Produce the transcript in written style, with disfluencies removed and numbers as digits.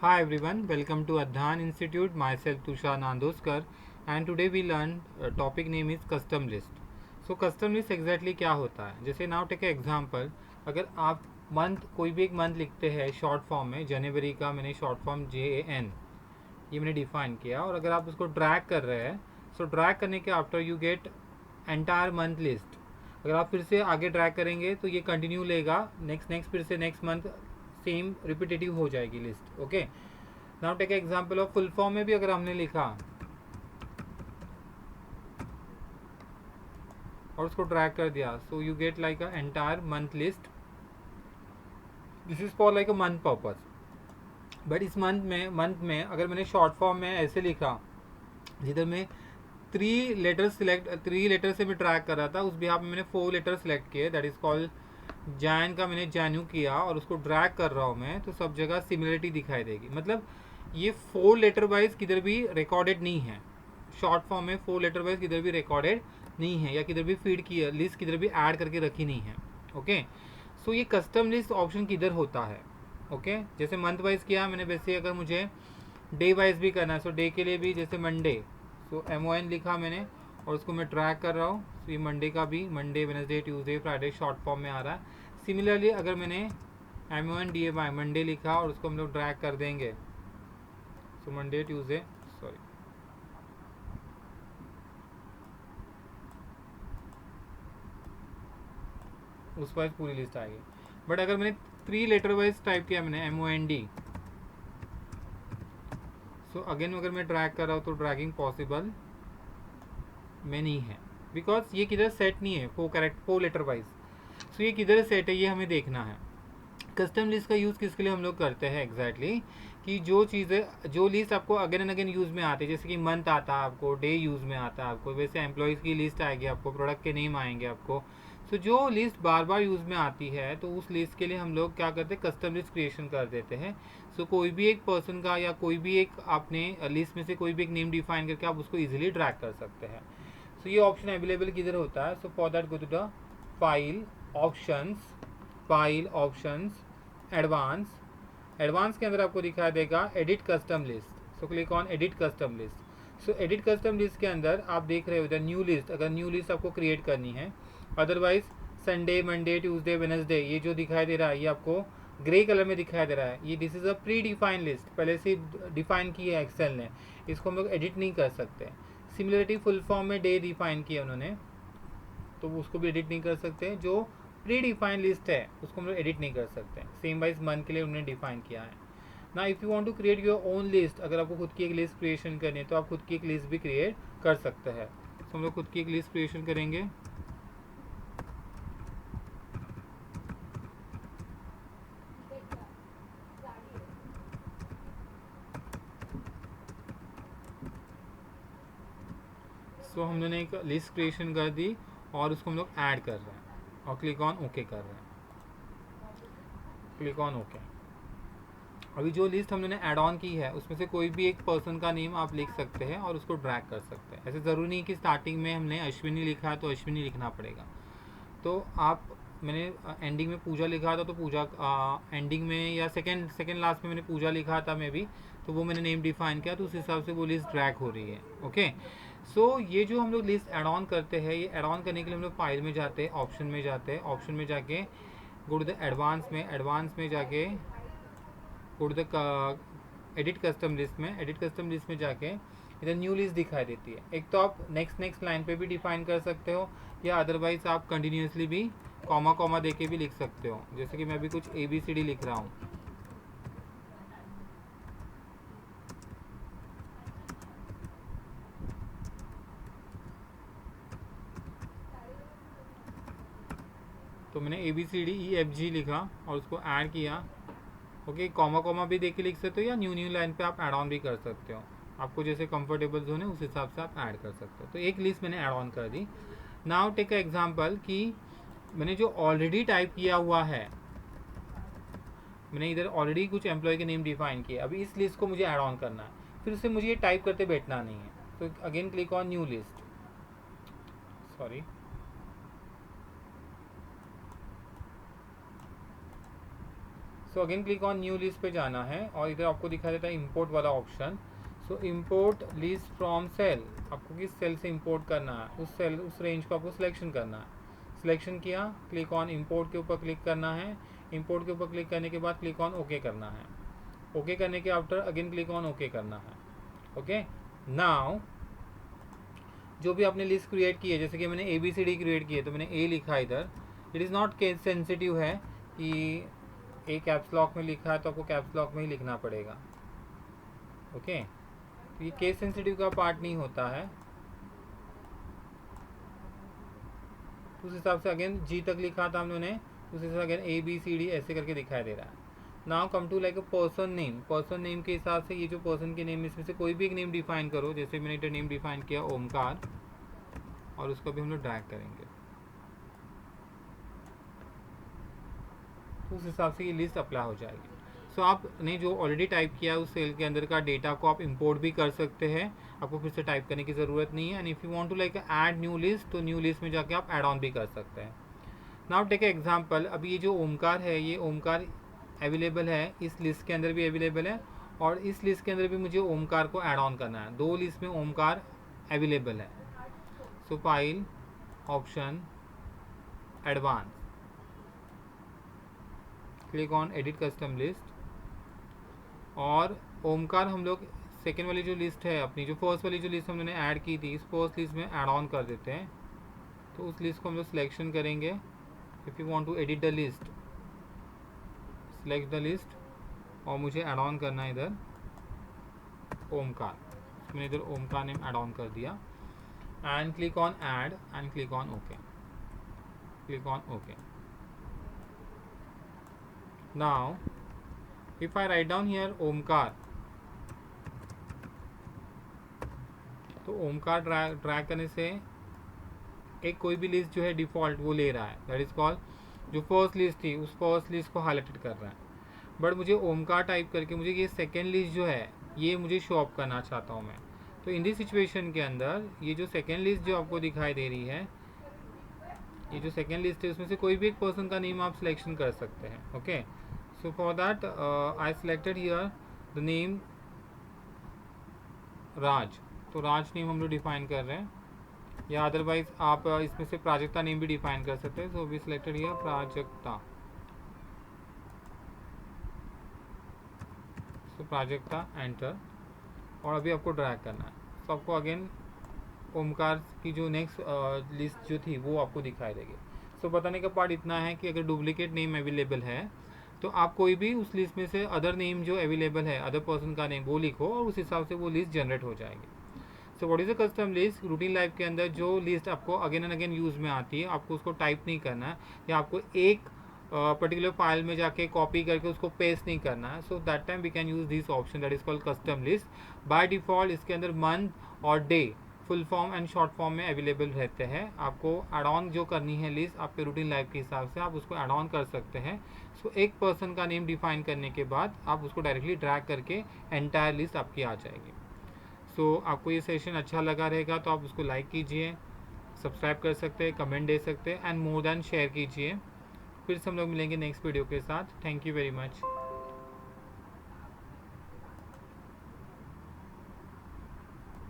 Hi everyone, welcome to Adhan Institute. Myself Tushar Nandoskar, and today we learn topic name is custom list. So custom list exactly क्या होता है? जैसे now take an example, अगर आप month कोई भी एक मंथ लिखते हैं शॉर्ट फॉर्म में, जनवरी का मैंने शॉर्ट फॉर्म JAN ये मैंने डिफाइन किया, और अगर आप उसको ड्रैग कर रहे हैं, सो ड्रैग करने के after you get entire month list. अगर आप फिर से आगे ड्रैग करेंगे तो ये कंटिन्यू लेगा, नेक्स्ट नेक्स्ट फिर से नेक्स्ट मंथ सेम रिपीटेटिव हो जाएगी list. Okay, now take example of full form में भी अगर हमने लिखा और उसको ड्रैग कर दिया, so you get like a entire month list. This is for like a month purpose. But इस मंथ में अगर मैंने शॉर्ट फॉर्म में ऐसे लिखा जिधर मैं थ्री लेटर से मैं ट्रैक कर रहा था, उस बिहाफ में मैंने 4 लेटर सेलेक्ट किए, दैट इज कॉल्ड जैन का मैंने जैन्यू किया, और उसको ड्रैग कर रहा हूँ मैं, तो सब जगह सिमिलरिटी दिखाई देगी। मतलब ये 4 लेटर वाइज किधर भी रिकॉर्डेड नहीं है। शॉर्ट फॉर्म में 4 लेटर वाइज किधर भी रिकॉर्डेड नहीं है, या किधर भी फीड की लिस्ट किधर भी ऐड करके रखी नहीं है। ओके, सो ये कस्टम लिस्ट ऑप्शन किधर होता है? ओके, जैसे मंथ वाइज किया मैंने, वैसे अगर मुझे डे वाइज भी करना है, सो डे के लिए भी जैसे मंडे, सो MON लिखा मैंने और उसको मैं ट्रैक कर रहा हूँ। तो ये मंडे का भी Monday, Wednesday, Tuesday, Friday short form में आ रहा है। सिमिलरली अगर मैंने MONDAY मंडे लिखा और उसको हम लोग ड्रैग कर देंगे, सो मंडे, ट्यूसडे, सॉरी, उस वाइज पूरी लिस्ट आएगी। बट अगर मैंने 3 लेटर वाइज टाइप किया मैंने MOND, सो अगेन अगर मैं ड्रैग कर रहा हूँ तो ड्रैगिंग पॉसिबल में नहीं है, बिकॉज ये किधर सेट नहीं है 4 लेटर वाइज। सो ये किधर सेट है ये हमें देखना है। कस्टम लिस्ट का यूज़ किसके लिए हम लोग करते हैं एग्जैक्टली कि जो चीज़ें, जो लिस्ट आपको अगेन एंड अगेन यूज़ में आती है, जैसे कि मंथ आता है आपको, डे यूज़ में आता है आपको, वैसे एम्प्लॉयज़ की लिस्ट आएगी आपको, प्रोडक्ट के नेम आएंगे आपको। सो जो लिस्ट बार बार यूज़ में आती है, तो उस लिस्ट के लिए हम लोग क्या करते हैं, कस्टम लिस्ट क्रिएशन कर देते हैं। सो कोई भी एक पर्सन का या कोई भी एक आपने लिस्ट में से कोई भी एक नेम डिफाइन करके आप उसको ईजिली ट्रैक कर सकते हैं। सो ये ऑप्शन अवेलेबल किधर होता है? So for that go to the file options, file options, advance. Advance के अंदर आपको दिखाई देगा edit custom list, so click on edit custom list. So edit custom list के अंदर आप देख रहे हो इधर न्यू लिस्ट, अगर न्यू लिस्ट आपको क्रिएट करनी है। Otherwise Sunday, Monday, Tuesday, Wednesday ये जो दिखाई दे रहा है, ये आपको ग्रे कलर में दिखाई दे रहा है, ये this is a pre defined list, पहले से डिफाइन की है एक्सेल ने, इसको हम लोग एडिट नहीं कर सकते। सिमिलरिटी फुल फॉर्म में डे डिफाइन किया उन्होंने, तो उसको भी एडिट नहीं कर सकते। जो प्री डिफाइन लिस्ट है उसको हम लोग एडिट नहीं कर सकते। सेम वाइज मंथ के लिए उन्होंने डिफाइन किया है ना। If you want to create your own list, अगर आपको खुद की एक लिस्ट क्रिएशन करनी है तो आप खुद की एक लिस्ट भी क्रिएट कर सकते हैं। तो हम लोग खुद की एक लिस्ट क्रिएशन करेंगे। सो हम लोगों ने एक लिस्ट क्रिएशन कर दी और उसको हम लोग ऐड कर रहे हैं और क्लिक ऑन ओके कर रहे हैं, क्लिक ऑन ओके। अभी जो लिस्ट हमने ऐड ऑन की है उसमें से कोई भी एक पर्सन का नेम आप लिख सकते हैं और उसको ड्रैग कर सकते हैं। ऐसे ज़रूरी नहीं कि स्टार्टिंग में हमने अश्विनी लिखा है तो अश्विनी लिखना पड़ेगा। तो आप, मैंने एंडिंग में पूजा लिखा था तो पूजा, एंडिंग में या सेकेंड सेकेंड लास्ट में मैंने पूजा लिखा था मे भी, तो वो मैंने नेम डिफाइन किया, तो उस हिसाब से वो लिस्ट ड्रैग हो रही है। ओके, सो ये जो हम लोग लिस्ट ऐड ऑन करते हैं, ये ऐड ऑन करने के लिए हम लोग फाइल में जाते हैं, ऑप्शन में जाते हैं, ऑप्शन में जाके गो टू द एडवांस में, एडवांस में जाके go to the edit custom list में, एडिट कस्टम लिस्ट में जाके इधर न्यू लिस्ट दिखाई देती है। एक तो आप नेक्स्ट नेक्स्ट लाइन पे भी डिफाइन कर सकते हो, या अदरवाइज आप कंटिन्यूसली भी कॉमा कॉमा दे के भी लिख सकते हो। जैसे कि मैं अभी कुछ ABCD लिख रहा हूँ, तो मैंने ABCDEFG लिखा और उसको ऐड किया। ओके, कॉमा कॉमा भी दे के लिख सकते हो, या न्यू न्यू लाइन पे आप ऐड ऑन भी कर सकते हो। आपको जैसे कंफर्टेबल जोन है उस हिसाब से आप ऐड कर सकते हो। तो एक लिस्ट मैंने ऐड ऑन कर दी। नाउ टेक अ एग्जांपल कि मैंने जो ऑलरेडी टाइप किया हुआ है, मैंने इधर ऑलरेडी कुछ एम्प्लॉय के नेम डिफाइन किए, अभी इस लिस्ट को मुझे ऐड ऑन करना है, फिर उससे मुझे ये टाइप करते बैठना नहीं है। तो again click on new list, sorry, so again click on new list पे जाना है और इधर आपको दिखा देता है इंपोर्ट वाला option. So import list from cell, आपको किस सेल से इंपोर्ट करना है, उस सेल उस रेंज को आपको सिलेक्शन करना है। सिलेक्शन किया, क्लिक ऑन इंपोर्ट के ऊपर क्लिक करना है। इंपोर्ट के ऊपर क्लिक करने के बाद क्लिक ऑन ओके करना है। ओके करने के after again click on okay करना है। ओके, नाउ जो भी आपने लिस्ट क्रिएट की है, जैसे कि मैंने ABCD क्रिएट की है तो मैंने ए लिखा इधर। It is not case sensitive है कि ए कैप्स लॉक में लिखा है तो आपको कैप्स लॉक में ही लिखना पड़ेगा। ओके, तो ये केस सेंसिटिव का पार्ट नहीं होता है। उस हिसाब से अगेन G तक लिखा था हम लोगों ने, उस हिसाब से अगेन ABCD ऐसे करके दिखाई दे रहा है। Now come to like a person name. Person name के हिसाब से ये जो पर्सन के नेम, इसमें से कोई भी एक नेम डिफाइन करो। जैसे मैंने इधर नेम डिफाइन किया ओमकार, और उसको भी हम लोग ड्रैग करेंगे। उस हिसाब से ये लिस्ट अप्लाई हो जाएगी। सो आपने जो ऑलरेडी टाइप किया है उस सेल के अंदर का डेटा को आप इंपोर्ट भी कर सकते हैं, आपको फिर से टाइप करने की ज़रूरत नहीं है। And if you want to like add new list, तो न्यू लिस्ट में जाके आप ऐड ऑन भी कर सकते हैं। नाउ टेक एग्जांपल, अब ये जो ओमकार है, ये ओमकार अवेलेबल है, इस लिस्ट के अंदर भी अवेलेबल है, और इस लिस्ट के अंदर भी मुझे ओमकार को ऐड ऑन करना है। दो लिस्ट में ओमकार अवेलेबल है। So file, option, advance, click on edit custom list, और ओमकार हम लोग सेकेंड वाली जो लिस्ट है अपनी, जो फर्स्ट वाली जो लिस्ट हमने ऐड की थी, इस फर्स्ट लिस्ट में ऐड ऑन कर देते हैं। तो उस लिस्ट को हम लोग सिलेक्शन करेंगे। If you want to edit the list, select the list, और मुझे ऐड ऑन करना है इधर ओमकार। मैंने इधर ओमकार नेम ऐड ऑन कर दिया। And click on add and click on okay, click on okay. Now if I write down here Omkar, तो ओमकार ड्रैग करने से एक कोई भी लिस्ट जो है डिफ़ॉल्ट वो ले रहा है। दैट इज़ कॉल्ड, जो फर्स्ट लिस्ट थी उस फर्स्ट लिस्ट को हाईलाइटेड कर रहा है। बट मुझे ओमकार टाइप करके मुझे ये सेकेंड लिस्ट जो है ये मुझे शो ऑफ करना चाहता हूँ मैं। तो इन दिस सिचुएशन के अंदर ये जो सेकेंड लिस्ट जो आपको दिखाई दे रही है, ये जो सेकेंड लिस्ट है उसमें से कोई भी एक पर्सन का नेम आप सिलेक्शन कर सकते हैं। Okay, so for that I selected here the name राज। तो राज नेम हम लोग डिफाइन कर रहे हैं, या अदरवाइज आप इसमें से प्राजक्ता नेम भी डिफाइन कर सकते हैं। So we selected here Prajakta. So Prajakta, enter, और अभी आपको ड्रैग करना है। तो आपको अगेन ओमकार की जो नेक्स्ट लिस्ट जो थी वो आपको दिखाई देगी। सो बताने का पार्ट इतना है कि अगर डुप्लीकेट नेम अवेलेबल है तो आप कोई भी उस लिस्ट में से अदर नेम जो अवेलेबल है, अदर पर्सन का नेम वो लिखो, और उस हिसाब से वो लिस्ट जनरेट हो जाएगी। So what is a custom list? Routine life के अंदर जो लिस्ट आपको अगेन एंड अगेन यूज़ में आती है, आपको उसको टाइप नहीं करना है, या आपको एक पर्टिकुलर फाइल में जाके कॉपी करके उसको पेस्ट नहीं करना है। So that time we can use this option that is called custom list. By default इसके अंदर मंथ और day full form and short form में अवेलेबल रहते हैं। आपको एड ऑन जो करनी है लिस्ट आपके रूटीन लाइफ के हिसाब से आप उसको एड ऑन कर सकते हैं। सो एक पर्सन का नेम डिफाइन करने के बाद आप उसको डायरेक्टली ड्रैग करके एंटायर लिस्ट आपकी आ जाएगी। सो आपको ये सेशन अच्छा लगा रहेगा तो आप उसको लाइक कीजिए, सब्सक्राइब कर सकते हैं, कमेंट दे सकते हैं, एंड मोर देन शेयर कीजिए। फिर से हम लोग मिलेंगे नेक्स्ट वीडियो के साथ। Thank you very much.